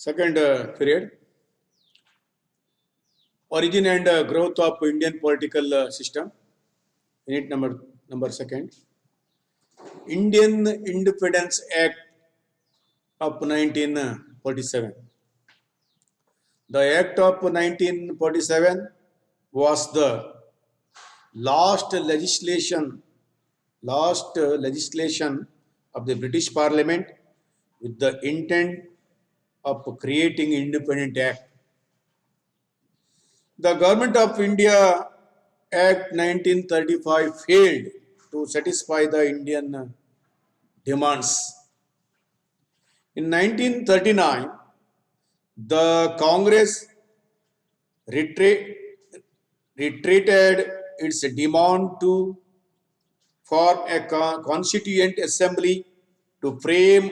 Second period, origin and growth of Indian political system. Unit number second. Indian Independence Act of 1947. The Act of 1947 was the last legislation of the British Parliament with the intent of creating Independent Act. The Government of India Act 1935 failed to satisfy the Indian demands. In 1939, the Congress reiterated its demand to form a constituent assembly to frame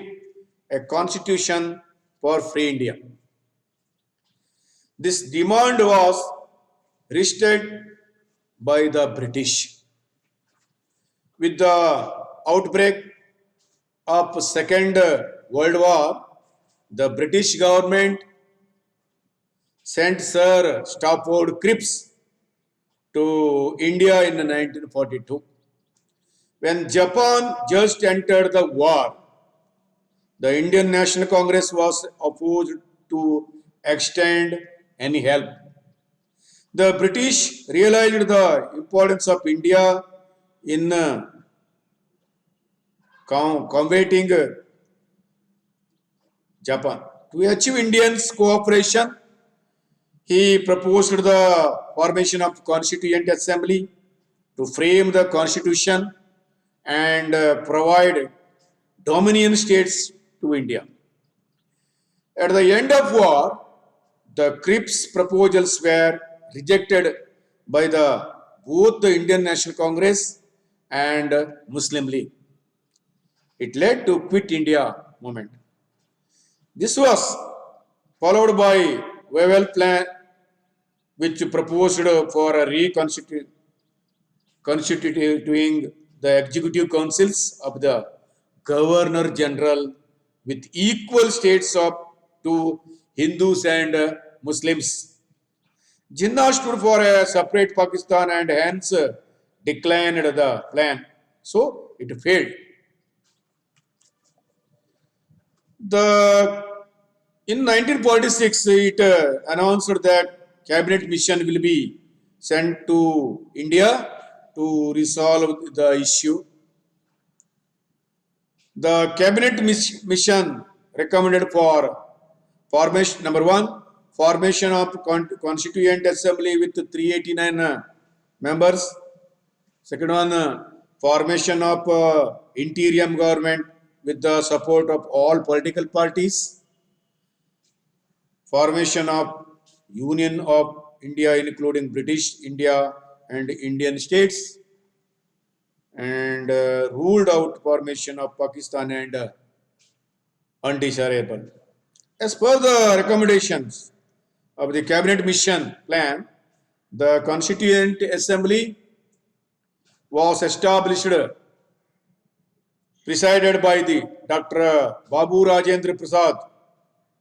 a constitution for free India. This demand was resisted by the British. With the outbreak of Second World War, the British government sent Sir Stafford Cripps to India in 1942. When Japan just entered the war, the Indian National Congress was opposed to extend any help. The British realized the importance of India in combating Japan. To achieve Indians' cooperation, he proposed the formation of Constituent Assembly to frame the Constitution and provide dominion states to India. At the end of war, the Cripps proposals were rejected by both the Indian National Congress and Muslim League. It led to Quit India movement. This was followed by Wavell Plan, which proposed for a constituting the executive councils of the Governor General with equal states to Hindus and Muslims. Jinnah stood for a separate Pakistan and hence declined the plan. So it failed. In 1946, it announced that cabinet mission will be sent to India to resolve the issue. The cabinet mission recommended for formation, number one, formation of Constituent Assembly with 389 members. Second one, formation of interim government with the support of all political parties. Formation of Union of India including British India and Indian states, and ruled out formation of Pakistan and undesirable. As per the recommendations of the cabinet mission plan, the Constituent Assembly was established, presided by the Dr. Babu Rajendra Prasad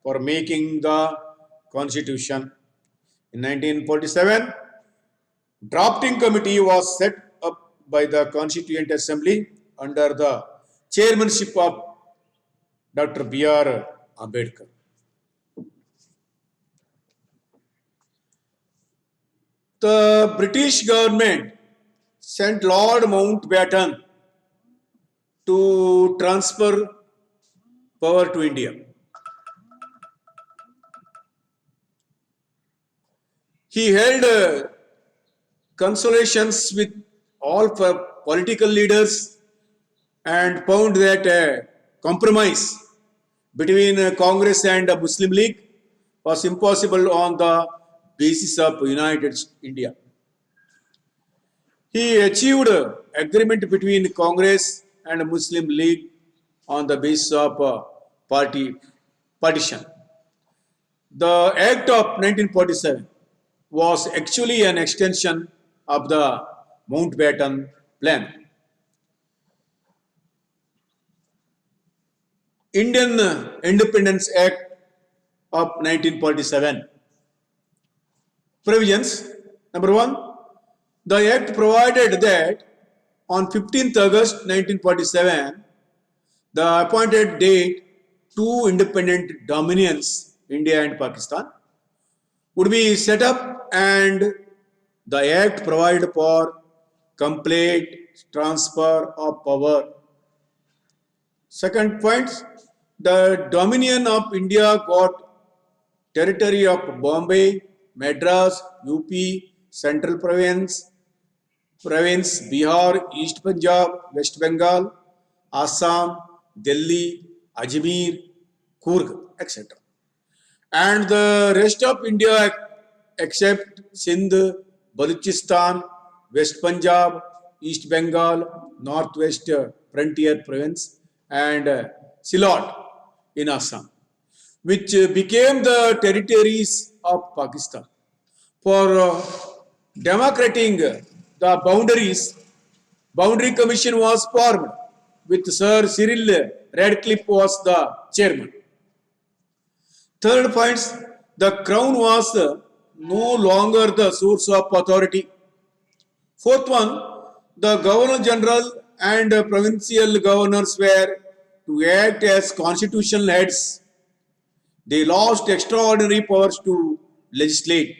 for making the constitution. In 1947, drafting committee was set up by the Constituent Assembly under the chairmanship of Dr. B.R. Ambedkar. The British government sent Lord Mountbatten to transfer power to India. He held consultations with all political leaders and found that a compromise between Congress and the Muslim League was impossible on the basis of United India. He achieved agreement between Congress and Muslim League on the basis of partition. The Act of 1947 was actually an extension of the Mountbatten Plan. Indian Independence Act of 1947. Provisions. Number one, the Act provided that on 15th August 1947, the appointed date, two independent dominions, India and Pakistan, would be set up, and the Act provided for complete transfer of power. Second point, the Dominion of India got territory of Bombay, Madras, UP, Central Province, Bihar, East Punjab, West Bengal, Assam, Delhi, Ajmer, Coorg, etc. And the rest of India except Sindh, Balochistan, West Punjab, East Bengal, Northwest Frontier Province, and Silot in Assam, which became the territories of Pakistan. For democrating the boundaries, Boundary Commission was formed with Sir Cyril Radcliffe was the chairman. Third point, the crown was no longer the source of authority. Fourth one, the Governor General and provincial governors were to act as constitutional heads. They lost extraordinary powers to legislate.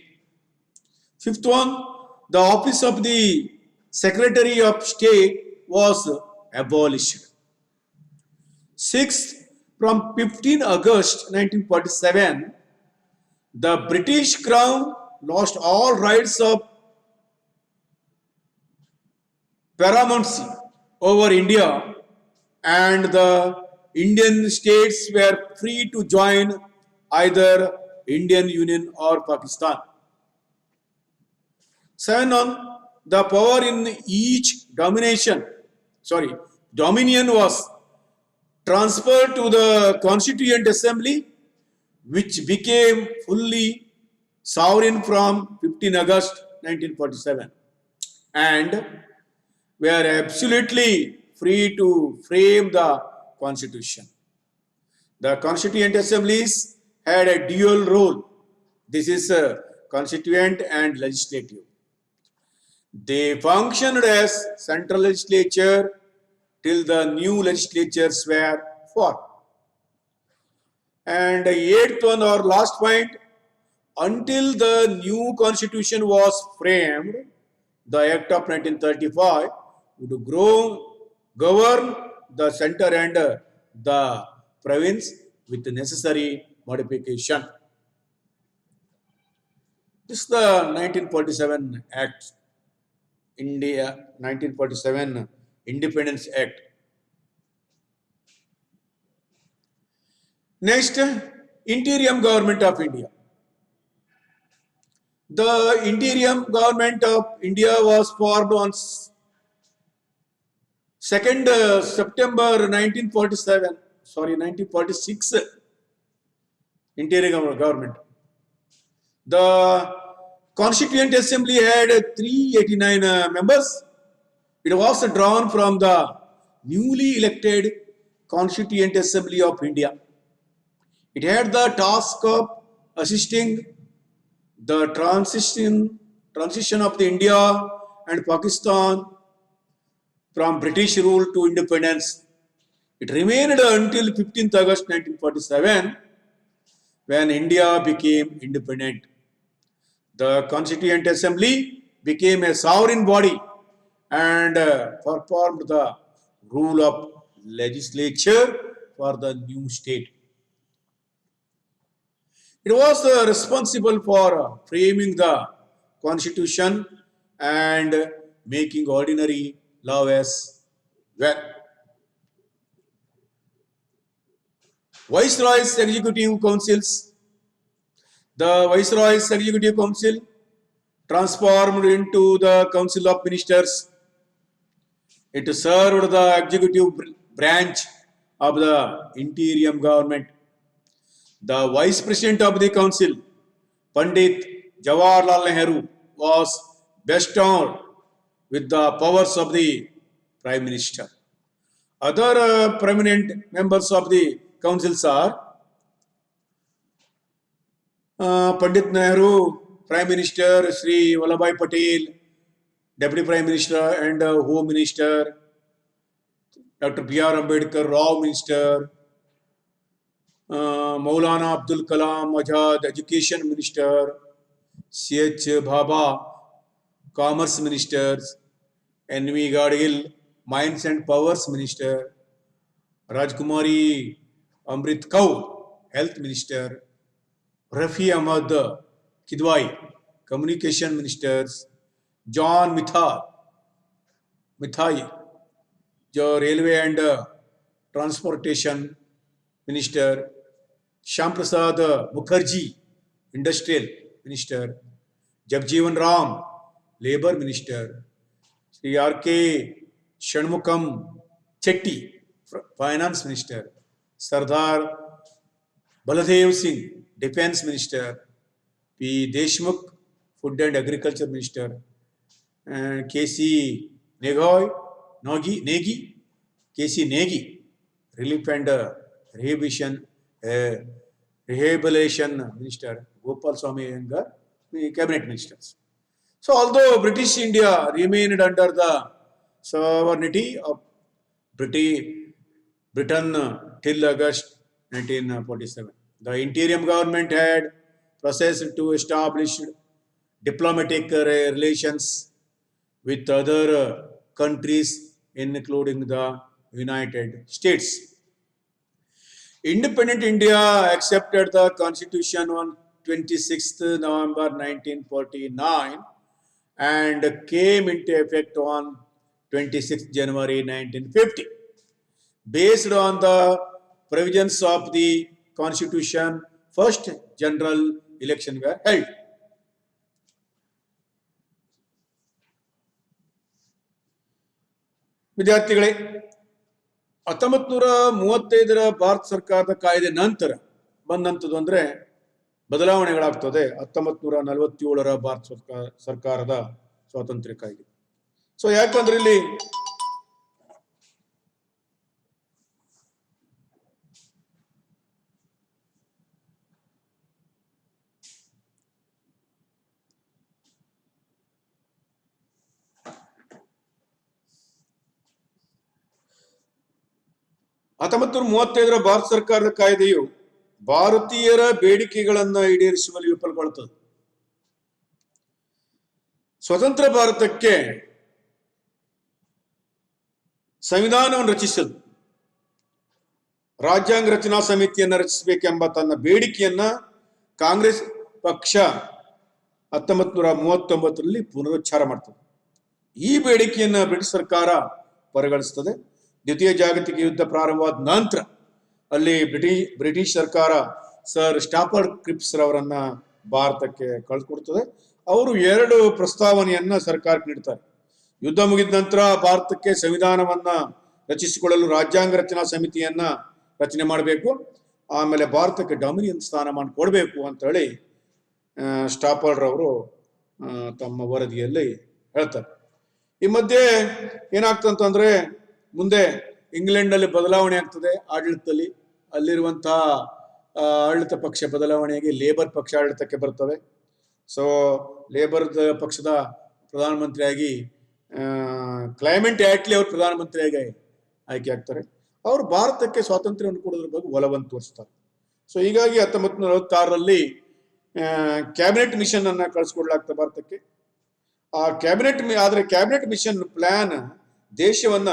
Fifth one, the office of the Secretary of State was abolished. Sixth, from 15 August 1947, the British Crown lost all rights of paramountcy over India, and the Indian states were free to join either Indian Union or Pakistan. 7 on the power in each dominion was transferred to the Constituent Assembly, which became fully sovereign from 15 August 1947 and were absolutely free to frame the Constitution. The Constituent Assemblies had a dual role. This is constituent and legislative. They functioned as central legislature till the new legislatures were formed. And eighth one or last point, until the new constitution was framed, the Act of 1935 would govern the center and the province with the necessary modification. This is the 1947 Act, India 1947 Independence Act. Next, Interim Government of India. The Interim Government of India was formed on 2nd September 1946. Interim Government. The Constituent Assembly had 389 members. It was drawn from the newly elected Constituent Assembly of India. It had the task of assisting the transition of the India and Pakistan from British rule to independence. It remained until 15th August 1947 when India became independent. The Constituent Assembly became a sovereign body and performed the rule of legislature for the new state. It was responsible for framing the constitution and making ordinary law as well. Viceroy's Executive Councils. The Viceroy's Executive Council transformed into the Council of Ministers. It served the executive branch of the interim government. The Vice President of the Council, Pandit Jawaharlal Nehru, was bestowed with the powers of the Prime Minister. Other prominent members of the councils are Pandit Nehru, Prime Minister, Sri Vallabhbhai Patel, Deputy Prime Minister and Home Minister, Dr. B.R. Ambedkar, Rao Minister, Maulana Abdul Kalam Azad, Education Minister, C.H. Bhabha, Commerce Ministers, N.V. Gadgil, Mines and Powers Minister, Rajkumari Amrit Kaur, Health Minister, Rafi Ahmad Kidwai, Communication Ministers, John Mithai, जो Railway and Transportation Minister, Shyam Prasad Mukherjee, Industrial Minister, Jagjeevan Ram, Labor Minister, Sri R.K. Shanmugam Chetty, Finance Minister, Sardar Baladev Singh, Defense Minister, P. Deshmukh, Food and Agriculture Minister, and K.C. Negi, K.C. Negi, Relief and Rehabilitation Minister, Gopal Swamy Iyengar, Cabinet Ministers. So, although British India remained under the sovereignty of Britain till August 1947, the interim government had processed to establish diplomatic relations with other countries, including the United States. Independent India accepted the Constitution on 26th November 1949 and came into effect on 26th January 1950. Based on the provisions of the Constitution, first general election were held. ವಿದ್ಯಾರ್ಥಿಗಳೇ, 1935 ಭಾರತ ಸರ್ಕಾರದ ಕಾಯ್ದೆ ನಂತರ ಬಂದಂಥದ್ದು ಅಂದ್ರೆ ಬದಲಾವಣೆಗಳಾಗ್ತದೆ 1947 ಭಾರತ ಸರ್ಕಾರದ ಸ್ವಾತಂತ್ರ್ಯ ಕಾಯ್ದೆ. So ಯಾಕಂದ್ರೆ ಇಲ್ಲಿ ಭಾರತ ಸರ್ಕಾರದ ಕಾಯ್ದೆಯು ಭಾರತೀಯರ ಬೇಡಿಕೆಗಳನ್ನು ಈಡೇರಿಸುವಲ್ಲಿ ವಿಫಲಗೊಳ್ಳುತ್ತದೆ. ಸ್ವತಂತ್ರ ಭಾರತಕ್ಕೆ ಸಂವಿಧಾನವನ್ನು ರಚಿಸಲು ರಾಜ್ಯಾಂಗ ರಚನಾ ಸಮಿತಿಯನ್ನು ರಚಿಸಬೇಕೆಂಬ ತನ್ನ ಬೇಡಿಕೆಯನ್ನ ಕಾಂಗ್ರೆಸ್ ಪಕ್ಷ 1939ರಲ್ಲಿ ಪುನರುಚ್ಚಾರ ಮಾಡ್ತದೆ. ಈ ಬೇಡಿಕೆಯನ್ನ ಬ್ರಿಟಿಷ್ ಸರ್ಕಾರ ಪರಿಗಣಿಸುತ್ತದೆ. ದ್ವಿತೀಯ ಜಾಗತಿಕ ಯುದ್ಧ ಪ್ರಾರಂಭವಾದ ನಂತರ ಅಲ್ಲಿ ಬ್ರಿಟಿಷ್ ಸರ್ಕಾರ ಸರ್ ಸ್ಟಾಫರ್ಡ್ ಕ್ರಿಪ್ಸ್ ರವರನ್ನ ಭಾರತಕ್ಕೆ ಕಳಿಸ್ಕೊಡ್ತದೆ. ಅವರು 2 ಪ್ರಸ್ತಾವನೆಯನ್ನ ಸರ್ಕಾರಕ್ಕೆ ನೀಡ್ತಾರೆ. ಯುದ್ಧ ಮುಗಿದ ನಂತರ ಭಾರತಕ್ಕೆ ಸಂವಿಧಾನವನ್ನ ರಚಿಸಿಕೊಳ್ಳಲು ರಾಜ್ಯಾಂಗ ರಚನಾ ಸಮಿತಿಯನ್ನ ರಚನೆ ಮಾಡಬೇಕು, ಆಮೇಲೆ ಭಾರತಕ್ಕೆ ಡೊಮಿನಿಯನ್ ಸ್ಥಾನಮಾನ ಕೊಡಬೇಕು ಅಂತ ಹೇಳಿ ಸ್ಟಾಫರ್ಡ್ ರವರು ತಮ್ಮ ವರದಿಯಲ್ಲಿ ಹೇಳ್ತಾರೆ. ಈ ಮಧ್ಯೆ ಏನಾಗ್ತಂತಂದ್ರೆ ಮುಂದೆ ಇಂಗ್ಲೆಂಡ್ ನಲ್ಲಿ ಬದಲಾವಣೆ ಆಗ್ತದೆ ಆಡಳಿತದಲ್ಲಿ. ಅಲ್ಲಿರುವಂತಹ ಆಡಳಿತ ಪಕ್ಷ ಬದಲಾವಣೆಯಾಗಿ ಲೇಬರ್ ಪಕ್ಷ ಆಡಳಿತಕ್ಕೆ ಬರ್ತವೆ. ಸೊ ಲೇಬರ್ ಪಕ್ಷದ ಪ್ರಧಾನಮಂತ್ರಿಯಾಗಿ ಕ್ಲೈಮೆಂಟ್ ಆಟ್ಲಿ ಅವರು ಪ್ರಧಾನಮಂತ್ರಿಯಾಗಿ ಆಯ್ಕೆ ಆಗ್ತಾರೆ. ಅವರು ಭಾರತಕ್ಕೆ ಸ್ವಾತಂತ್ರ್ಯವನ್ನು ಕೊಡೋದ್ರ ಬಗ್ಗೆ ಒಲವನ್ನು ತೋರಿಸ್ತಾರೆ. ಸೊ ಹೀಗಾಗಿ 1946ರಲ್ಲಿ ಕ್ಯಾಬಿನೆಟ್ ಮಿಷನ್ ಅನ್ನ ಕಳಿಸ್ಕೊಡ್ಲಾಗ್ತದೆ ಭಾರತಕ್ಕೆ. ಆ ಕ್ಯಾಬಿನೆಟ್ ಮಿಷನ್ ಪ್ಲಾನ್ ದೇಶವನ್ನ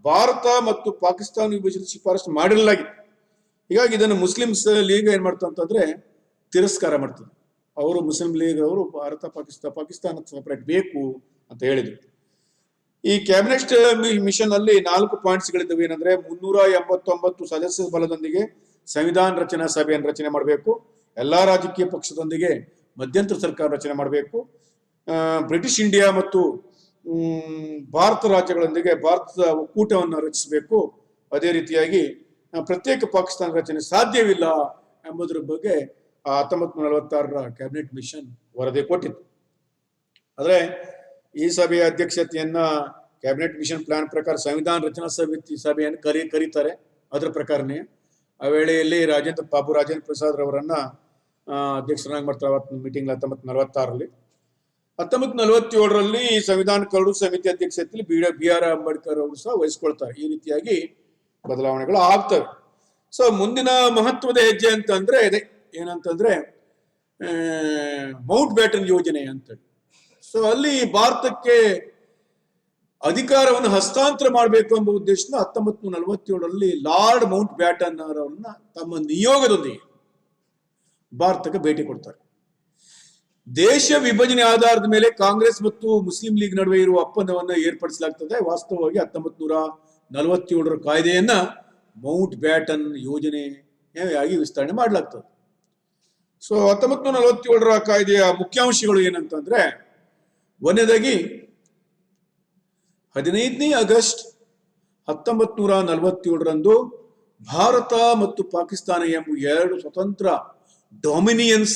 ಭಾರತ ಮತ್ತು ಪಾಕಿಸ್ತಾನ ವಿಭಜಿಸಿ ಶಿಫಾರಸು ಮಾಡಿರಲಾಗಿತ್ತು. ಹೀಗಾಗಿ ಇದನ್ನು ಮುಸ್ಲಿಮ್ಸ್ ಲೀಗ್ ಏನ್ ಮಾಡ್ತಂತಂದ್ರೆ ತಿರಸ್ಕಾರ ಮಾಡ್ತದೆ. ಅವರು ಮುಸ್ಲಿಂ ಲೀಗ್ ಅವರು ಪಾಕಿಸ್ತಾನ ಸಪರೇಟ್ ಬೇಕು ಅಂತ ಹೇಳಿದ್ರು. ಈ ಕ್ಯಾಬಿನೆಟ್ ಮಿಷನ್ ಅಲ್ಲಿ 4 ಪಾಯಿಂಟ್ಸ್ಗಳಿದ್ದವು. ಏನಂದ್ರೆ 389 ಸದಸ್ಯ ಬಲದೊಂದಿಗೆ ಸಂವಿಧಾನ ರಚನಾ ಸಭೆಯನ್ನು ರಚನೆ ಮಾಡಬೇಕು, ಎಲ್ಲಾ ರಾಜಕೀಯ ಪಕ್ಷದೊಂದಿಗೆ ಮಧ್ಯಂತರ ಸರ್ಕಾರ ರಚನೆ ಮಾಡಬೇಕು, ಬ್ರಿಟಿಷ್ ಇಂಡಿಯಾ ಮತ್ತು ಭಾರತ ರಾಜ್ಯಗಳೊಂದಿಗೆ ಭಾರತದ ಒಕ್ಕೂಟವನ್ನು ರಚಿಸಬೇಕು, ಅದೇ ರೀತಿಯಾಗಿ ಪ್ರತ್ಯೇಕ ಪಾಕಿಸ್ತಾನ ರಚನೆ ಸಾಧ್ಯವಿಲ್ಲ ಎಂಬುದರ ಬಗ್ಗೆ 1946ರ ಕ್ಯಾಬಿನೆಟ್ ಮಿಷನ್ ವರದಿ ಕೊಟ್ಟಿತ್ತು. ಆದ್ರೆ ಈ ಸಭೆಯ ಅಧ್ಯಕ್ಷತೆಯನ್ನ ಕ್ಯಾಬಿನೆಟ್ ಮಿಷನ್ ಪ್ಲಾನ್ ಪ್ರಕಾರ ಸಂವಿಧಾನ ರಚನಾ ಸಭೆಯನ್ನು ಕರೀತಾರೆ. ಅದರ ಪ್ರಕಾರನೇ ಆ ವೇಳೆಯಲ್ಲಿ ರಾಜೇಂದ್ರ ಪ್ರಸಾದ್ ರವರನ್ನ ಅಧ್ಯಕ್ಷರಾಗಿ ಮಾಡ್ತಾರೆ ಮೀಟಿಂಗ್ 1946ರಲ್ಲಿ. 1947ರಲ್ಲಿ ಸಂವಿಧಾನ ಕರಡು ಸಮಿತಿ ಅಧ್ಯಕ್ಷತೆಯಲ್ಲಿ BR ಅಂಬೇಡ್ಕರ್ ಅವರು ಸಹ ವಹಿಸ್ಕೊಳ್ತಾರೆ. ಈ ರೀತಿಯಾಗಿ ಬದಲಾವಣೆಗಳು ಆಗ್ತವೆ. ಸೊ ಮುಂದಿನ ಮಹತ್ವದ ಹೆಜ್ಜೆ ಅಂತಂದ್ರೆ ಇದೆ, ಏನಂತಂದ್ರೆ ಮೌಂಟ್ ಬ್ಯಾಟನ್ ಯೋಜನೆ ಅಂತೇಳಿ. ಸೊ ಅಲ್ಲಿ ಭಾರತಕ್ಕೆ ಅಧಿಕಾರವನ್ನು ಹಸ್ತಾಂತರ ಮಾಡಬೇಕು ಎಂಬ ಉದ್ದೇಶದಿಂದ 1947ರಲ್ಲಿ ಲಾರ್ಡ್ ಮೌಂಟ್ ಬ್ಯಾಟನ್ ಅವರನ್ನ ತಮ್ಮ ನಿಯೋಗದೊಂದಿಗೆ ಭಾರತಕ್ಕೆ ಭೇಟಿ ಕೊಡ್ತಾರೆ. ದೇಶ ವಿಭಜನೆ ಆಧಾರದ ಮೇಲೆ ಕಾಂಗ್ರೆಸ್ ಮತ್ತು ಮುಸ್ಲಿಂ ಲೀಗ್ ನಡುವೆ ಇರುವ ಒಪ್ಪಂದವನ್ನು ಏರ್ಪಡಿಸಲಾಗ್ತದೆ. ವಾಸ್ತವವಾಗಿ 1947ರ ಕಾಯ್ದೆಯನ್ನ ಮೌಂಟ್ ಬ್ಯಾಟನ್ ಯೋಜನೆಯಾಗಿ ವಿಸ್ತರಣೆ ಮಾಡಲಾಗ್ತದೆ. ಸೊ 1947ರ ಕಾಯ್ದೆಯ ಮುಖ್ಯಾಂಶಗಳು ಏನಂತಂದ್ರೆ, ಒಂದನೇದಾಗಿ 15ನೇ ಆಗಸ್ಟ್ 1947ರಂದು ಭಾರತ ಮತ್ತು ಪಾಕಿಸ್ತಾನ ಎಂಬ ಎರಡು ಸ್ವತಂತ್ರ ಡೊಮಿನಿಯನ್ಸ್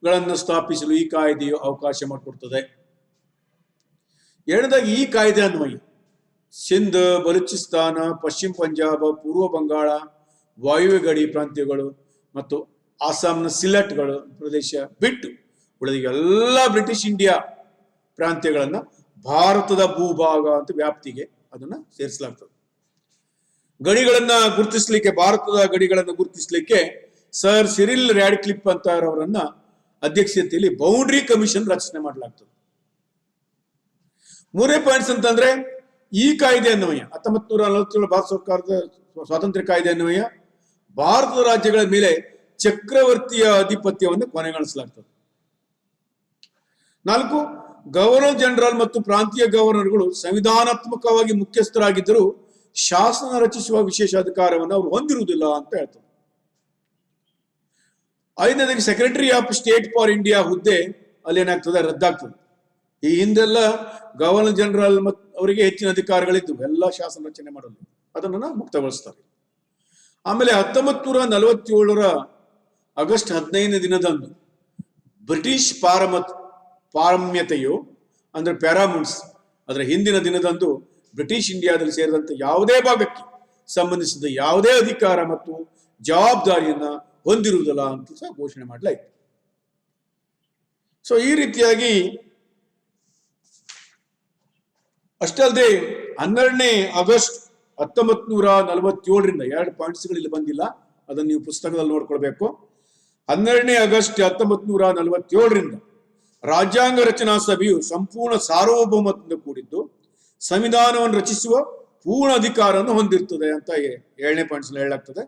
ಗಳನ್ನು ಸ್ಥಾಪಿಸಲು ಈ ಕಾಯ್ದೆಯು ಅವಕಾಶ ಮಾಡಿಕೊಡ್ತದೆ. ಎರಡನೇದಾಗಿ ಈ ಕಾಯ್ದೆ ಅನ್ವಯ ಸಿಂಧ್, ಬಲೂಚಿಸ್ತಾನ, ಪಶ್ಚಿಮ ಪಂಜಾಬ್, ಪೂರ್ವ ಬಂಗಾಳ, ವಾಯುವ್ಯ ಗಡಿ ಪ್ರಾಂತ್ಯಗಳು ಮತ್ತು ಅಸ್ಸಾಂನ ಸಿಲೆಟ್ಗಳು ಪ್ರದೇಶ ಬಿಟ್ಟು ಉಳಿದ ಎಲ್ಲ ಬ್ರಿಟಿಷ್ ಇಂಡಿಯಾ ಪ್ರಾಂತ್ಯಗಳನ್ನ ಭಾರತದ ಭೂಭಾಗ ಅಂತ ವ್ಯಾಪ್ತಿಗೆ ಅದನ್ನ ಸೇರಿಸಲಾಗ್ತದೆ. ಗಡಿಗಳನ್ನ ಗುರುತಿಸಲಿಕ್ಕೆ, ಭಾರತದ ಗಡಿಗಳನ್ನು ಗುರುತಿಸಲಿಕ್ಕೆ ಸರ್ ಸಿರಿಲ್ ರ್ಯಾಡ್ಕ್ಲಿಫ್ ಅಂತ ಅವರನ್ನ ಅಧ್ಯಕ್ಷತೆಯಲ್ಲಿ ಬೌಂಡ್ರಿ ಕಮಿಷನ್ ರಚನೆ ಮಾಡಲಾಗ್ತದೆ. ಮೂರನೇ ಪಾಯಿಂಟ್ಸ್ ಅಂತಂದ್ರೆ, ಈ ಕಾಯ್ದೆ ಅನ್ವಯ 1947 ಭಾರತ ಸರ್ಕಾರದ ಸ್ವಾತಂತ್ರ್ಯ ಕಾಯ್ದೆ ಅನ್ವಯ ಭಾರತದ ರಾಜ್ಯಗಳ ಮೇಲೆ ಚಕ್ರವರ್ತಿಯ ಆಧಿಪತ್ಯವನ್ನು ಕೊನೆಗಾಣಿಸಲಾಗ್ತದೆ. 4, ಗವರ್ನರ್ ಜನರಲ್ ಮತ್ತು ಪ್ರಾಂತೀಯ ಗವರ್ನರ್ಗಳು ಸಂವಿಧಾನಾತ್ಮಕವಾಗಿ ಮುಖ್ಯಸ್ಥರಾಗಿದ್ದರೂ ಶಾಸನ ರಚಿಸುವ ವಿಶೇಷ ಅಧಿಕಾರವನ್ನು ಅವರು ಹೊಂದಿರುವುದಿಲ್ಲ ಅಂತ ಹೇಳ್ತಾರೆ. 5ನೇದಾಗಿ secretary of state for India ಹುದ್ದೆ ಅಲ್ಲಿ ಏನಾಗ್ತದೆ, ರದ್ದಾಗ್ತದೆ. ಈ ಹಿಂದೆಲ್ಲ ಗವರ್ನರ್ ಜನರಲ್ ಅವರಿಗೆ ಹೆಚ್ಚಿನ ಅಧಿಕಾರಗಳಿದ್ದು ಎಲ್ಲ ಶಾಸನ ರಚನೆ ಮಾಡಲು, ಅದನ್ನು ಮುಕ್ತಗೊಳಿಸ್ತಾರೆ. ಆಮೇಲೆ 1947ರ ಆಗಸ್ಟ್ 15ನೇ ದಿನದಂದು ಬ್ರಿಟಿಷ್ ಪಾರಮ್ಯತೆಯು ಅಂದ್ರೆ ಪ್ಯಾರಾಮೌಂಟ್ಸ್ ಅದರ ಹಿಂದಿನ ದಿನದಂದು ಬ್ರಿಟಿಷ್ ಇಂಡಿಯಾದಲ್ಲಿ ಸೇರಿದಂತೆ ಯಾವುದೇ ಭಾಗಕ್ಕೆ ಸಂಬಂಧಿಸಿದ ಯಾವುದೇ ಅಧಿಕಾರ ಮತ್ತು ಜವಾಬ್ದಾರಿಯನ್ನ ಹೊಂದಿರುವುದಿಲ್ಲ ಅಂತ ಸಹ ಘೋಷಣೆ ಮಾಡಲಾಯಿತು. ಸೊ ಈ ರೀತಿಯಾಗಿ ಅಷ್ಟೇ ಅಲ್ಲದೆ 12ನೇ ಆಗಸ್ಟ್ 1947ರಿಂದ 2 ಪಾಯಿಂಟ್ಸ್ಗಳು ಇಲ್ಲಿ ಬಂದಿಲ್ಲ, ಅದನ್ನು ನೀವು ಪುಸ್ತಕದಲ್ಲಿ ನೋಡ್ಕೊಳ್ಬೇಕು. 12ನೇ ಆಗಸ್ಟ್ 1947ರಿಂದ ರಾಜ್ಯಾಂಗ ರಚನಾ ಸಭೆಯು ಸಂಪೂರ್ಣ ಸಾರ್ವಭೌಮತ್ವದಿಂದ ಕೂಡಿದ್ದು ಸಂವಿಧಾನವನ್ನು ರಚಿಸುವ ಪೂರ್ಣ ಅಧಿಕಾರವನ್ನು ಹೊಂದಿರ್ತದೆ ಅಂತ 7ನೇ ಪಾಯಿಂಟ್ಸ್ ಹೇಳಲಾಗ್ತದೆ.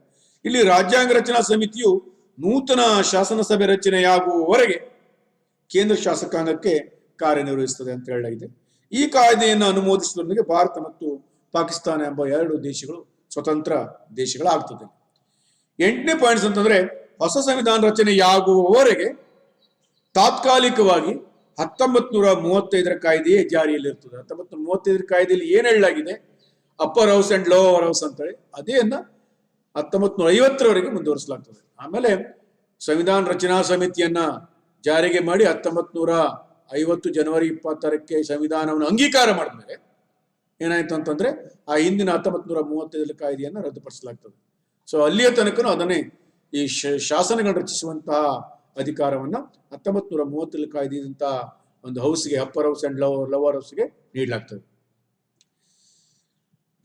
ಇಲ್ಲಿ ರಾಜ್ಯಾಂಗ ರಚನಾ ಸಮಿತಿಯು ನೂತನ ಶಾಸನ ಸಭೆ ರಚನೆಯಾಗುವವರೆಗೆ ಕೇಂದ್ರ ಶಾಸಕಾಂಗಕ್ಕೆ ಕಾರ್ಯನಿರ್ವಹಿಸುತ್ತದೆ ಅಂತ ಹೇಳಲಾಗಿದೆ. ಈ ಕಾಯ್ದೆಯನ್ನು ಅನುಮೋದಿಸುವುದರೊಂದಿಗೆ ಭಾರತ ಮತ್ತು ಪಾಕಿಸ್ತಾನ ಎಂಬ 2 ದೇಶಗಳು ಸ್ವತಂತ್ರ ದೇಶಗಳಾಗ್ತದೆ. 8ನೇ ಪಾಯಿಂಟ್ಸ್ ಅಂತಂದ್ರೆ, ಹೊಸ ಸಂವಿಧಾನ ರಚನೆಯಾಗುವವರೆಗೆ ತಾತ್ಕಾಲಿಕವಾಗಿ 1935ರ ಕಾಯ್ದೆಯೇ ಜಾರಿಯಲ್ಲಿರ್ತದೆ. 1935ರ ಕಾಯ್ದೆಯಲ್ಲಿ ಏನ್ ಹೇಳಲಾಗಿದೆ, upper house and lower house ಅಂತೇಳಿ, ಅದೇನ್ನ 1950ರವರೆಗೆ ಮುಂದುವರಿಸಲಾಗ್ತದೆ. ಆಮೇಲೆ ಸಂವಿಧಾನ ರಚನಾ ಸಮಿತಿಯನ್ನ ಜಾರಿಗೆ ಮಾಡಿ 1950 ಜನವರಿ 26ಕ್ಕೆ ಸಂವಿಧಾನವನ್ನು ಅಂಗೀಕಾರ ಮಾಡಿದ್ಮೇಲೆ ಏನಾಯ್ತು ಅಂತಂದ್ರೆ, ಆ ಹಿಂದಿನ 1935 ಕಾಯ್ದೆಯನ್ನು ರದ್ದುಪಡಿಸಲಾಗ್ತದೆ. ಸೊ ಅಲ್ಲಿಯ ತನಕನೂ ಅದನ್ನೇ ಈ ಶಾಸನಗಳನ್ನು ರಚಿಸುವಂತಹ ಅಧಿಕಾರವನ್ನ 1935 ಕಾಯ್ದೆಯಂತಹ ಒಂದು ಹೌಸ್ಗೆ, ಅಪ್ಪರ್ ಹೌಸ್ ಅಂಡ್ ಲೋವರ್ ಹೌಸ್ಗೆ ನೀಡಲಾಗ್ತದೆ.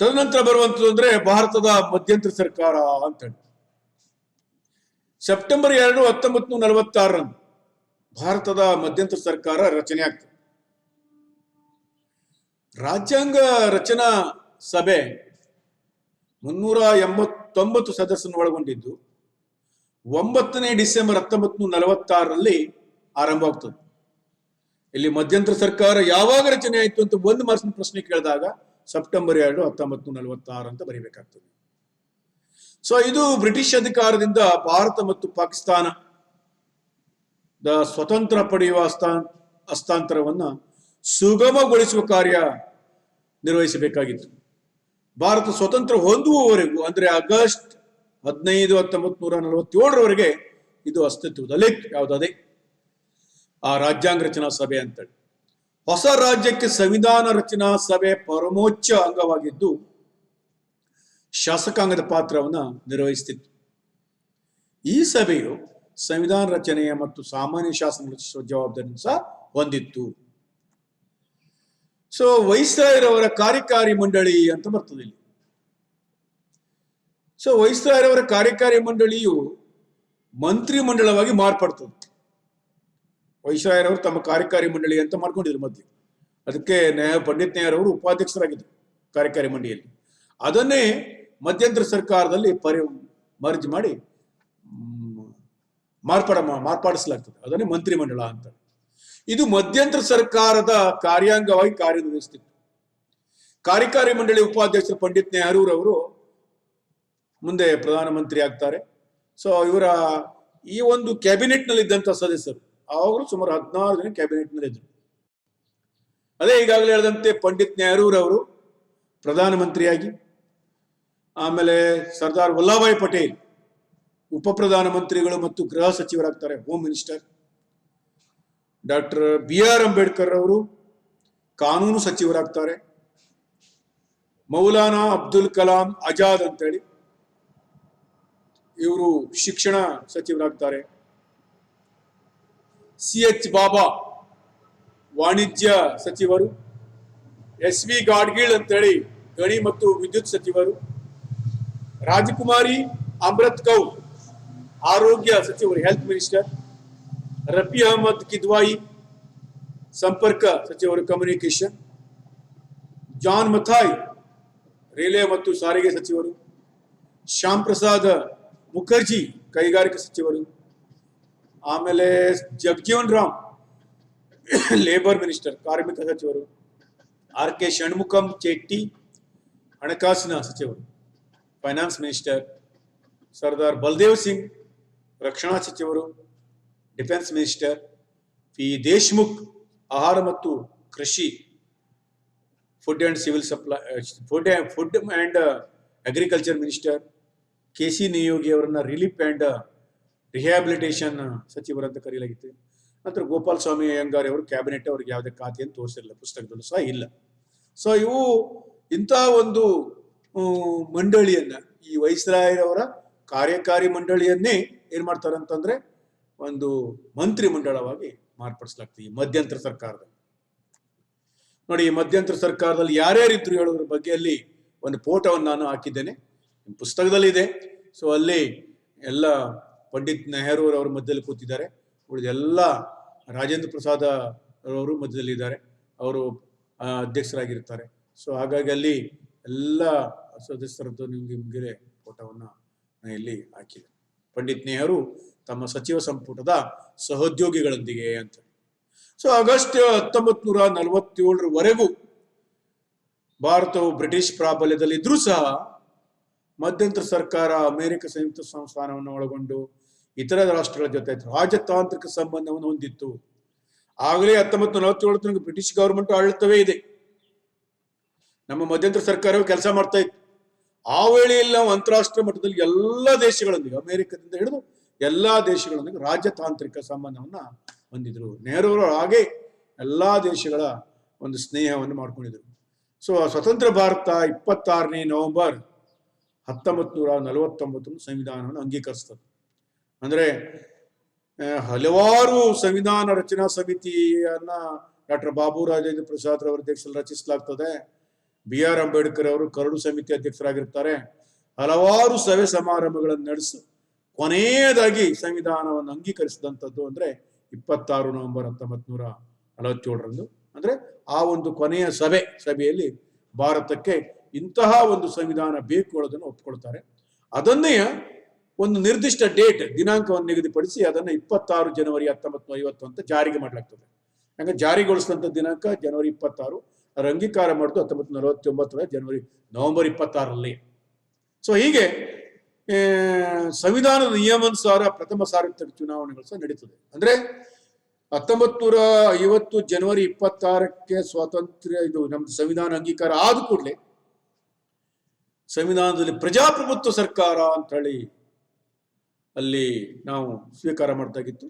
ತದನಂತರ ಬರುವಂತದ್ದು ಅಂದ್ರೆ ಭಾರತದ ಮಧ್ಯಂತರ ಸರ್ಕಾರ ಅಂತ ಹೇಳಿ. ಸೆಪ್ಟೆಂಬರ್ 2, 1946ರಂದು ಭಾರತದ ಮಧ್ಯಂತರ ಸರ್ಕಾರ ರಚನೆ ಆಗ್ತದೆ. ರಾಜ್ಯಾಂಗ ರಚನಾ ಸಭೆ 389 ಸದಸ್ಯರನ್ನು ಒಳಗೊಂಡಿದ್ದು 9ನೇ ಡಿಸೆಂಬರ್ 1946ರಲ್ಲಿ ಆರಂಭವಾಗ್ತದೆ. ಇಲ್ಲಿ ಮಧ್ಯಂತರ ಸರ್ಕಾರ ಯಾವಾಗ ರಚನೆ ಆಯಿತು ಅಂತ 1 ಮಾರ್ಕ್ಸ್ ಪ್ರಶ್ನೆ ಕೇಳಿದಾಗ ಸೆಪ್ಟೆಂಬರ್ 2, 1946 ಅಂತ ಬರೀಬೇಕಾಗ್ತದೆ. ಸೊ ಇದು ಬ್ರಿಟಿಷ್ ಅಧಿಕಾರದಿಂದ ಭಾರತ ಮತ್ತು ಪಾಕಿಸ್ತಾನ ಸ್ವತಂತ್ರ ಪಡೆಯುವ ಹಸ್ತಾಂತರವನ್ನ ಸುಗಮಗೊಳಿಸುವ ಕಾರ್ಯ ನಿರ್ವಹಿಸಬೇಕಾಗಿತ್ತು. ಭಾರತ ಸ್ವತಂತ್ರ ಹೊಂದುವವರೆಗೂ ಅಂದ್ರೆ ಆಗಸ್ಟ್ 15, 1947ರವರೆಗೆ ಇದು ಅಸ್ತಿತ್ವದಲ್ಲಿ ಯಾವುದೇ ಆ ರಾಜ್ಯಾಂಗ ರಚನಾ ಸಭೆ ಅಂತೇಳಿ. ಹೊಸ ರಾಜ್ಯಕ್ಕೆ ಸಂವಿಧಾನ ರಚನಾ ಸಭೆ ಪರಮೋಚ್ಚ ಅಂಗವಾಗಿದ್ದು ಶಾಸಕಾಂಗದ ಪಾತ್ರವನ್ನ ನಿರ್ವಹಿಸುತ್ತಿತ್ತು. ಈ ಸಭೆಯು ಸಂವಿಧಾನ ರಚನೆಯ ಮತ್ತು ಸಾಮಾನ್ಯ ಶಾಸನ ರಚಿಸುವ ಜವಾಬ್ದಾರಿಯನ್ನು ಸಹ ಹೊಂದಿತ್ತು. ಸೊ ವೈಸ್ರಾಯರವರ ಕಾರ್ಯಕಾರಿ ಮಂಡಳಿ ಅಂತ ಬರ್ತದೆ ಇಲ್ಲಿ. ಸೊ ವೈಸ್ರಾಯರವರ ಕಾರ್ಯಕಾರಿ ಮಂಡಳಿಯು ಮಂತ್ರಿ ಮಂಡಳವಾಗಿ ಮಾರ್ಪಡ್ತದೆ. ವೈಸ್ರಾಯರವರು ತಮ್ಮ ಕಾರ್ಯಕಾರಿ ಮಂಡಳಿ ಅಂತ ಮಾಡ್ಕೊಂಡಿದ್ರು ಮಧ್ಯೆ. ಅದಕ್ಕೆ ಪಂಡಿತ್ ನೆಹರೂರವರು ಉಪಾಧ್ಯಕ್ಷರಾಗಿದ್ದರು ಕಾರ್ಯಕಾರಿ ಮಂಡಳಿಯಲ್ಲಿ. ಅದನ್ನೇ ಮಧ್ಯಂತರ ಸರ್ಕಾರದಲ್ಲಿ ಮರ್ಜ್ ಮಾಡಿ ಮಾರ್ಪಾಡಿಸಲಾಗ್ತದೆ. ಅದನ್ನೇ ಮಂತ್ರಿ ಮಂಡಳ ಅಂತ. ಇದು ಮಧ್ಯಂತರ ಸರ್ಕಾರದ ಕಾರ್ಯಾಂಗವಾಗಿ ಕಾರ್ಯನಿರ್ವಹಿಸುತ್ತಿತ್ತು. ಕಾರ್ಯಕಾರಿ ಮಂಡಳಿ ಉಪಾಧ್ಯಕ್ಷರು ಪಂಡಿತ್ ನೆಹರೂರವರು ಮುಂದೆ ಪ್ರಧಾನಮಂತ್ರಿ ಆಗ್ತಾರೆ. ಸೊ ಇವರ ಈ ಒಂದು ಕ್ಯಾಬಿನೆಟ್ ನಲ್ಲಿ ಇದ್ದಂತ ಸದಸ್ಯರು ಅವರು ಸುಮಾರು 16 ಜನ ಕ್ಯಾಬಿನೆಟ್ ನಲ್ಲಿ ಇದ್ರು. ಅದೇ ಈಗಾಗಲೇ ಹೇಳಿದಂತೆ ಪಂಡಿತ್ ನೆಹರೂರವರು ಪ್ರಧಾನಮಂತ್ರಿಯಾಗಿ, ಆಮೇಲೆ ಸರ್ದಾರ್ ವಲ್ಲಭಾಯ್ ಪಟೇಲ್ ಉಪ ಪ್ರಧಾನಮಂತ್ರಿಗಳು ಮತ್ತು ಗೃಹ ಸಚಿವರಾಗ್ತಾರೆ, home minister. Doctor BR Ambedkar ಅವರು ಕಾನೂನು ಸಚಿವರಾಗ್ತಾರೆ. ಮೌಲಾನಾ ಅಬ್ದುಲ್ ಕಲಾಂ ಆಜಾದ್ ಅಂತೇಳಿ ಇವರು ಶಿಕ್ಷಣ ಸಚಿವರಾಗ್ತಾರೆ. CH ಬಾಬಾ ವಾಣಿಜ್ಯ ಸಚಿವರು. SV ಗಾಡ್ಗೀಳ್ ಅಂತೇಳಿ ಗಣಿ ಮತ್ತು ವಿದ್ಯುತ್ ಸಚಿವರು. ರಾಜಕುಮಾರಿ ಅಮೃತ್ ಕೌರ್ ಆರೋಗ್ಯ ಸಚಿವರು, ಹೆಲ್ತ್ ಮಿನಿಸ್ಟರ್. ರಫಿ ಅಹಮದ್ ಕಿದ್ವಾಯಿ ಸಂಪರ್ಕ ಸಚಿವರು, ಕಮ್ಯುನಿಕೇಶನ್. ಜಾನ್ ಮಥಾಯ್ ರೈಲ್ವೆ ಮತ್ತು ಸಾರಿಗೆ ಸಚಿವರು. ಶ್ಯಾಮ್ ಪ್ರಸಾದ್ ಮುಖರ್ಜಿ ಕೈಗಾರಿಕಾ ಸಚಿವರು. ಆಮೇಲೆ ಜಗಜೀವನ್ ರಾಮ್ ಲೇಬರ್ ಮಿನಿಸ್ಟರ್, ಕಾರ್ಮಿಕ ಸಚಿವರು. RK ಷಣ್ಮುಖಂ ಚೆಟ್ಟಿ ಹಣಕಾಸಿನ ಸಚಿವರು, ಫೈನಾನ್ಸ್ ಮಿನಿಸ್ಟರ್. ಸರ್ದಾರ್ ಬಲ್ದೇವ್ ಸಿಂಗ್ ರಕ್ಷಣಾ ಸಚಿವರು, ಡಿಫೆನ್ಸ್ ಮಿನಿಸ್ಟರ್. P ದೇಶ್ಮುಖ್ ಆಹಾರ ಮತ್ತು ಕೃಷಿ, food and civil supply, food and agriculture minister. KC Niyogi ಅವರನ್ನ ರಿಲೀಫ್ ಅಂಡ್ ರಿಹ್ಯಾಬಿಲಿಟೇಷನ್ ಸಚಿವರು ಅಂತ ಕರೆಯಲಾಗಿತ್ತು. ನಂತರ ಗೋಪಾಲ್ ಸ್ವಾಮಿ ಅಯ್ಯಂಗಾರ್ ಅವರು ಕ್ಯಾಬಿನೆಟ್, ಅವ್ರಿಗೆ ಯಾವುದೇ ಖಾತೆಯನ್ನು ತೋರಿಸಿರಲಿಲ್ಲ, ಪುಸ್ತಕದಲ್ಲೂ ಸಹ ಇಲ್ಲ. ಸೊ ಇವು ಇಂಥ ಒಂದು ಮಂಡಳಿಯನ್ನ, ಈ ವೈಸ್ರಾಯರವರ ಕಾರ್ಯಕಾರಿ ಮಂಡಳಿಯನ್ನೇ ಏನ್ ಮಾಡ್ತಾರೆ ಅಂತಂದ್ರೆ ಒಂದು ಮಂತ್ರಿ ಮಂಡಳವಾಗಿ ಮಾರ್ಪಡಿಸಲಾಗ್ತದೆ ಈ ಮಧ್ಯಂತರ ಸರ್ಕಾರದಲ್ಲಿ. ನೋಡಿ, ಈ ಮಧ್ಯಂತರ ಸರ್ಕಾರದಲ್ಲಿ ಯಾರ್ಯಾರಿದ್ರು ಹೇಳೋದ್ರ ಬಗ್ಗೆ ಅಲ್ಲಿ ಒಂದು ಫೋಟೋವನ್ನು ನಾನು ಹಾಕಿದ್ದೇನೆ, ಪುಸ್ತಕದಲ್ಲಿ ಇದೆ. ಸೊ ಅಲ್ಲಿ ಎಲ್ಲ ಪಂಡಿತ್ ನೆಹರೂರವ್ರ ಮಧ್ಯದಲ್ಲಿ ಕೂತಿದ್ದಾರೆ, ಉಳಿದೆಲ್ಲ ರಾಜೇಂದ್ರ ಪ್ರಸಾದ್ ಅವರು ಮಧ್ಯದಲ್ಲಿ ಇದ್ದಾರೆ, ಅವರು ಅಧ್ಯಕ್ಷರಾಗಿರ್ತಾರೆ. ಸೊ ಹಾಗಾಗಿ ಅಲ್ಲಿ ಎಲ್ಲ ಸದಸ್ಯರದ್ದು ನಿಮಗೆ ಫೋಟೋವನ್ನು ಇಲ್ಲಿ ಹಾಕಿದೆ. ಪಂಡಿತ್ ನೆಹರು ತಮ್ಮ ಸಚಿವ ಸಂಪುಟದ ಸಹೋದ್ಯೋಗಿಗಳೊಂದಿಗೆ ಅಂತ. ಸೊ ಆಗಸ್ಟ್ 1947ರವರೆಗೂ ಭಾರತವು ಬ್ರಿಟಿಷ್ ಪ್ರಾಬಲ್ಯದಲ್ಲಿ ಇದ್ರೂ ಸಹ ಮಧ್ಯಂತರ ಸರ್ಕಾರ ಅಮೆರಿಕ ಸಂಯುಕ್ತ ಸಂಸ್ಥಾನವನ್ನು ಒಳಗೊಂಡು ಇತರ ರಾಷ್ಟ್ರಗಳ ಜೊತೆ ರಾಜತಾಂತ್ರಿಕ ಸಂಬಂಧವನ್ನು ಹೊಂದಿತ್ತು. ಆಗಲೇ 1947 ತನಕ ಬ್ರಿಟಿಷ್ ಗವರ್ಮೆಂಟ್ ಆಡಳಿತವೇ ಇದೆ, ನಮ್ಮ ಮಧ್ಯಂತರ ಸರ್ಕಾರವು ಕೆಲಸ ಮಾಡ್ತಾ ಇತ್ತು. ಆ ವೇಳೆಯಲ್ಲಿ ನಾವು ಅಂತಾರಾಷ್ಟ್ರೀಯ ಮಟ್ಟದಲ್ಲಿ ಎಲ್ಲ ದೇಶಗಳೊಂದಿಗೆ, ಅಮೆರಿಕದಿಂದ ಹಿಡಿದು ಎಲ್ಲಾ ದೇಶಗಳೊಂದಿಗೆ ರಾಜತಾಂತ್ರಿಕ ಸಂಬಂಧವನ್ನ ಹೊಂದಿದ್ರು. ನೆಹರೂರು ಹಾಗೆ ಎಲ್ಲಾ ದೇಶಗಳ ಒಂದು ಸ್ನೇಹವನ್ನು ಮಾಡ್ಕೊಂಡಿದ್ರು. ಸೊ ಸ್ವತಂತ್ರ ಭಾರತ 26ನೇ ನವೆಂಬರ್ 1949 ಸಂವಿಧಾನವನ್ನು ಅಂಗೀಕರಿಸ್ತದೆ. ಅಂದ್ರೆ ಹಲವಾರು ಸಂವಿಧಾನ ರಚನಾ ಸಮಿತಿಯನ್ನ ಡಾಕ್ಟರ್ ಬಾಬು ರಾಜೇಂದ್ರ ಪ್ರಸಾದ್ ರವರ ಅಧ್ಯಕ್ಷರಲ್ಲಿ ರಚಿಸಲಾಗ್ತದೆ. BR ಅಂಬೇಡ್ಕರ್ ಅವರು ಕರಡು ಸಮಿತಿ ಅಧ್ಯಕ್ಷರಾಗಿರ್ತಾರೆ. ಹಲವಾರು ಸಭೆ ಸಮಾರಂಭಗಳನ್ನು ನಡೆಸಿ ಕೊನೆಯದಾಗಿ ಸಂವಿಧಾನವನ್ನು ಅಂಗೀಕರಿಸಿದಂಥದ್ದು ಅಂದ್ರೆ 26 ನವೆಂಬರ್ 1947ರಂದು. ಅಂದ್ರೆ ಆ ಒಂದು ಕೊನೆಯ ಸಭೆಯಲ್ಲಿ ಭಾರತಕ್ಕೆ ಇಂತಹ ಒಂದು ಸಂವಿಧಾನ ಬೇಕು ಅನ್ನೋದನ್ನು ಒಪ್ಕೊಳ್ತಾರೆ. ಅದನ್ನೇ ಒಂದು ನಿರ್ದಿಷ್ಟ ದಿನಾಂಕವನ್ನು ನಿಗದಿಪಡಿಸಿ ಅದನ್ನು 26 ಜನವರಿ 1950 ಅಂತ ಜಾರಿಗೆ ಮಾಡಲಾಗ್ತದೆ. ಹಂಗೆ ಜಾರಿಗೊಳಿಸಿದಂಥ ದಿನಾಂಕ ಜನವರಿ 26, ಅದರ ಅಂಗೀಕಾರ ಮಾಡಿದ್ದು 1949 ನವೆಂಬರ್ 26ರಲ್ಲಿ. ಸೊ ಹೀಗೆ ಸಂವಿಧಾನದ ನಿಯಮಾನುಸಾರ ಪ್ರಥಮ ಸಾರ್ವತ್ರಿಕ ಚುನಾವಣೆಗಳು ಸಹ ನಡೀತದೆ. ಅಂದ್ರೆ 1950 ಜನವರಿ 26ಕ್ಕೆ ಸ್ವಾತಂತ್ರ್ಯ, ಇದು ನಮ್ದು ಸಂವಿಧಾನ ಅಂಗೀಕಾರ ಆದ ಕೂಡಲೇ ಸಂವಿಧಾನದಲ್ಲಿ ಪ್ರಜಾಪ್ರಭುತ್ವ ಸರ್ಕಾರ ಅಂತ ಹೇಳಿ ಅಲ್ಲಿ ನಾವು ಸ್ವೀಕಾರ ಮಾಡ್ತಾಗಿತ್ತು.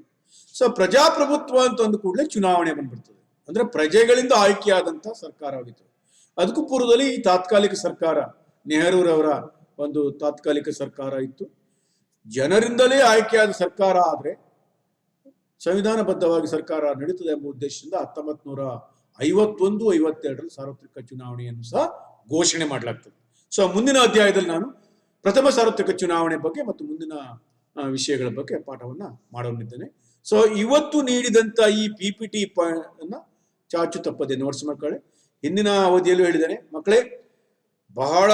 ಸೊ ಪ್ರಜಾಪ್ರಭುತ್ವ ಅಂತ ಅಂದ ಕೂಡಲೇ ಚುನಾವಣೆ ಬಂದ್ಬಿಡ್ತದೆ. ಅಂದ್ರೆ ಪ್ರಜೆಗಳಿಂದ ಆಯ್ಕೆಯಾದಂತ ಸರ್ಕಾರವಾಗಿತ್ತು. ಅದಕ್ಕೂ ಪೂರ್ವದಲ್ಲಿ ಈ ತಾತ್ಕಾಲಿಕ ಸರ್ಕಾರ, ನೆಹರೂರವರ ಒಂದು ತಾತ್ಕಾಲಿಕ ಸರ್ಕಾರ ಇತ್ತು. ಜನರಿಂದಲೇ ಆಯ್ಕೆಯಾದ ಸರ್ಕಾರ ಆದರೆ ಸಂವಿಧಾನಬದ್ಧವಾಗಿ ಸರ್ಕಾರ ನಡೀತದೆ ಎಂಬ ಉದ್ದೇಶದಿಂದ 1951-52ರಲ್ಲಿ ಸಾರ್ವತ್ರಿಕ ಚುನಾವಣೆಯನ್ನು ಸಹ ಘೋಷಣೆ ಮಾಡಲಾಗ್ತದೆ. ಸೊ ಮುಂದಿನ ಅಧ್ಯಾಯದಲ್ಲಿ ನಾನು ಪ್ರಥಮ ಸಾರ್ವತ್ರಿಕ ಚುನಾವಣೆ ಬಗ್ಗೆ ಮತ್ತು ಮುಂದಿನ ವಿಷಯಗಳ ಬಗ್ಗೆ ಪಾಠವನ್ನ ಮಾಡೋನಿದ್ದೇನೆ. ಸೊ ಇವತ್ತು ನೀಡಿದಂತ ಈ PPT ಅನ್ನ ಚಾಚು ತಪ್ಪದೆ ನೋಟ್ಸ್ ಮಕ್ಕಳೇ, ಹಿಂದಿನ ಅವಧಿಯಲ್ಲೂ ಹೇಳಿದ್ದೇನೆ ಮಕ್ಕಳೇ, ಬಹಳ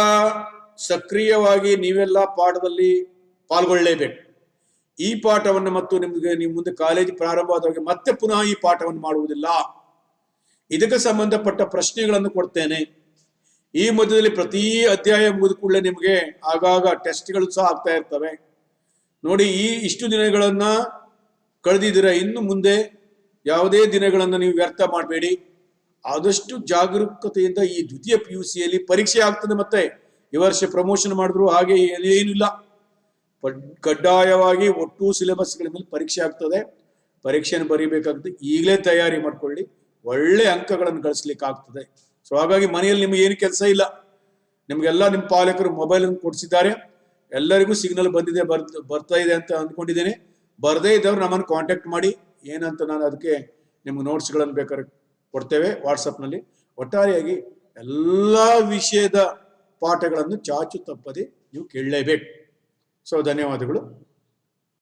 ಸಕ್ರಿಯವಾಗಿ ನೀವೆಲ್ಲ ಪಾಠದಲ್ಲಿ ಪಾಲ್ಗೊಳ್ಳಲೇಬೇಕು. ಈ ಪಾಠವನ್ನು ಮತ್ತು ನಿಮಗೆ ನೀವು ಮುಂದೆ ಕಾಲೇಜ್ ಪ್ರಾರಂಭವಾದಾಗ ಮತ್ತೆ ಪುನಃ ಈ ಪಾಠವನ್ನು ಮಾಡುವುದಿಲ್ಲ. ಇದಕ್ಕೆ ಸಂಬಂಧಪಟ್ಟ ಪ್ರಶ್ನೆಗಳನ್ನು ಕೊಡ್ತೇನೆ. ಈ ಮಧ್ಯದಲ್ಲಿ ಪ್ರತಿ ಅಧ್ಯಾಯ ಮುಗಿದ ಕೂಡಲೇ ನಿಮಗೆ ಆಗಾಗ ಟೆಸ್ಟ್ಗಳು ಸಹ ಆಗ್ತಾ ಇರ್ತವೆ. ನೋಡಿ, ಇಷ್ಟು ದಿನಗಳನ್ನ ಕಳೆದಿದ್ದೀರ, ಇನ್ನು ಮುಂದೆ ಯಾವುದೇ ದಿನಗಳನ್ನು ನೀವು ವ್ಯರ್ಥ ಮಾಡಬೇಡಿ. ಆದಷ್ಟು ಜಾಗರೂಕತೆಯಿಂದ ಈ ದ್ವಿತೀಯ PUCಯಲ್ಲಿ ಪರೀಕ್ಷೆ ಆಗ್ತದೆ. ಮತ್ತೆ ಈ ವರ್ಷ ಪ್ರಮೋಷನ್ ಮಾಡಿದ್ರು ಹಾಗೆ ಏನಿಲ್ಲ, ಕಡ್ಡಾಯವಾಗಿ ಒಟ್ಟು ಸಿಲೆಬಸ್ಗಳ ಮೇಲೆ ಪರೀಕ್ಷೆ ಆಗ್ತದೆ. ಪರೀಕ್ಷೆಯನ್ನು ಬರೀಬೇಕಾಗ್ತದೆ. ಈಗಲೇ ತಯಾರಿ ಮಾಡ್ಕೊಳ್ಳಿ, ಒಳ್ಳೆ ಅಂಕಗಳನ್ನು ಗಳಿಸ್ಲಿಕ್ಕೆ ಆಗ್ತದೆ. ಸೊ ಹಾಗಾಗಿ ಮನೆಯಲ್ಲಿ ನಿಮ್ಗೆ ಏನು ಕೆಲಸ ಇಲ್ಲ. ನಿಮ್ಗೆಲ್ಲ ನಿಮ್ಮ ಪಾಲಕರು ಮೊಬೈಲ್ ಅನ್ನು ಕೊಡಿಸಿದ್ದಾರೆ. ಎಲ್ಲರಿಗೂ ಸಿಗ್ನಲ್ ಬಂದಿದೆ, ಬರ್ತಾ ಇದೆ ಅಂತ ಅಂದ್ಕೊಂಡಿದ್ದೇನೆ. ಬರದೇ ಇದ್ದವ್ರು ನಮ್ಮನ್ನು ಕಾಂಟ್ಯಾಕ್ಟ್ ಮಾಡಿ, ಏನಂತ ನಾನು ಅದಕ್ಕೆ ನಿಮ್ಗೆ ನೋಟ್ಸ್ಗಳನ್ನು ಬೇಕಾದ್ರೆ ಕೊಡ್ತೇವೆ ವಾಟ್ಸಪ್ನಲ್ಲಿ. ಒಟ್ಟಾರೆಯಾಗಿ ಎಲ್ಲ ವಿಷಯದ ಪಾಠಗಳನ್ನು ಚಾಚು ತಪ್ಪದೆ ನೀವು ಕೇಳಲೇಬೇಕು. ಸೊ ಧನ್ಯವಾದಗಳು.